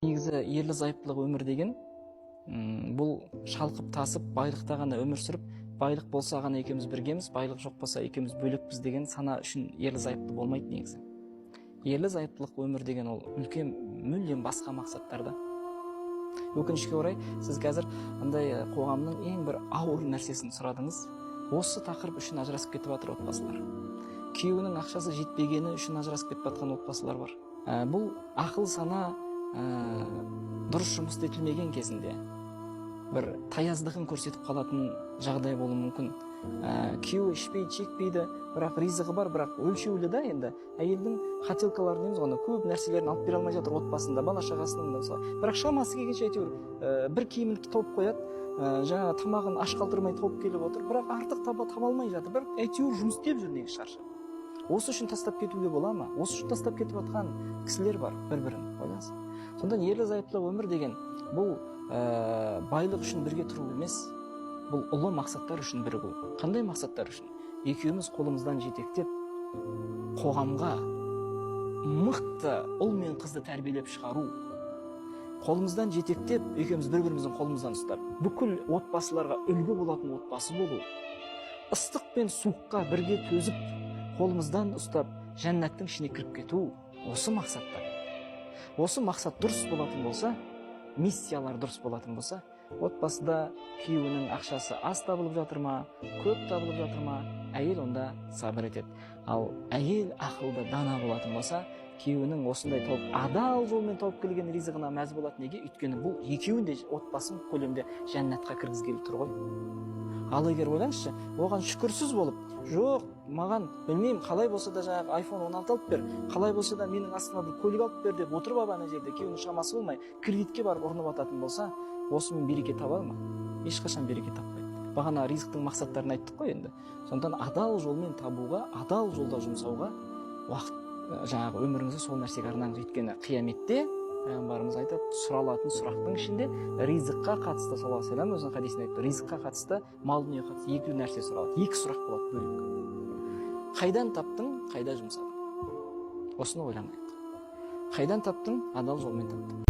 Негізі ерлі зайыптылық өмір деген бұл шалқып тасып байлықта ғана өмір сүріп, байлық болса ғана екеуміз біргеміз, байлық жоқ болса екеуміз бөлекпіз деген сана үшін ерлі зайыпты болмайды негізі. Ерлі зайыптылық өмір деген ол үлкен мүлдем басқа мақсаттарда. Өкінішке орай сіз қазір андай қоғамның ең бір ауыр нәрсесін сұрадыңыз. Осы тақырып үшін ажырасып кетіп жатыр отбасылар. Күйеуінің ақшасы жетпегені үшін ажырасып кетіп жатқан отбасылар бар. Бұл ақыл сана дұрыс жұмыс етілмеген кезінде бір таяздығын көрсетіп қалатын жағдай болуы мүмкін. Күйеуі ішпейді, шекпейді, бірақ ризығы бар, бірақ өлшеулі да. Енді әйелдің хотелкаларын дейміз ғой, көп нәрселерін алып бере алмай жатыр отбасында, бала шағасының да. Бірақ шамасы келгенше әйтеуір бір киімін тауып қояды, жаңа тамағын аш қалдырмай тауып келіп отыр, бірақ артық таба алмай жатыр. Бірақ әйтеуір жұмыс істеп жүр, негізі шаршап. Осы үшін тастап кетуге бола ма? Осы үшін тастап кетіп жатқан кісілер бар, бір-бірін ойлаңыз. Сонда ерлі зайыптылық өмір деген бұл байлық үшін бірге тұру емес, бұл ұлы мақсаттар үшін бірігу. Қандай мақсаттар үшін? Екеуміз қолымыздан жетектеп қоғамға мықты ұл мен қызды тәрбиелеп шығару. Қолымыздан жетектеп екеуміз бір-біріміздің қолымыздан ұстап, бүкіл отбасыларға үлгі болатын отбасы болу. Ыстық пен суыққа бірге төзіп, қолымыздан ұстап, жәннаттың ішіне кіріп кету. Осы мақсаттар. Осы мақсат дұрыс болатын болса, миссиялар дұрыс болатын болса, отбасыда күйеуінің ақшасы аз табылып жатыр ма, көп табылып жатыр ма, әйел онда сабыр етеді. Ал әйел ақылды, дана болатын болса, күйеуінің осындай тауып, адал жолмен тауып келген ризығына мәз болады. Неге? Өйткені бұл екеуін де отбасын көлемде жәннатқа кіргізгелі тұр ғой. Ал егер ойлаңызшы, оған шүкірсіз болып, жоқ, маған білмеймін, қалай болса да жаңағы iPhone 16 алып бер, қалай болса да менің астыма бір көлік алып бер деп отырып ана жерде күйеуінің шамасы болмай, кредитке барып ұрынып ататын болса, осымен береке табар ма? Ешқашан береке таппайды. Бағана ризықтың мақсаттарын айттық қой енді. Сондықтан адал жолмен табуға, адал жолда жұмсауға уақыт, жаңағы өміріңізді сол нәрсеге арнаңыз. Өйткені қияметте пайғамбарымыз айтады, сұралатын сұрақтың ішінде ризыққа қатысты, саллаллаху алейхи ва саллям өзінің хадисінде айтты, ризыққа қатысты, мал дүниеге қатысты екі нәрсе сұралады. Екі сұрақ болады бөлек. Қайдан таптың, қайда жұмсадың? Осыны ойланайық. Қайдан таптың? Адал жолмен таптың.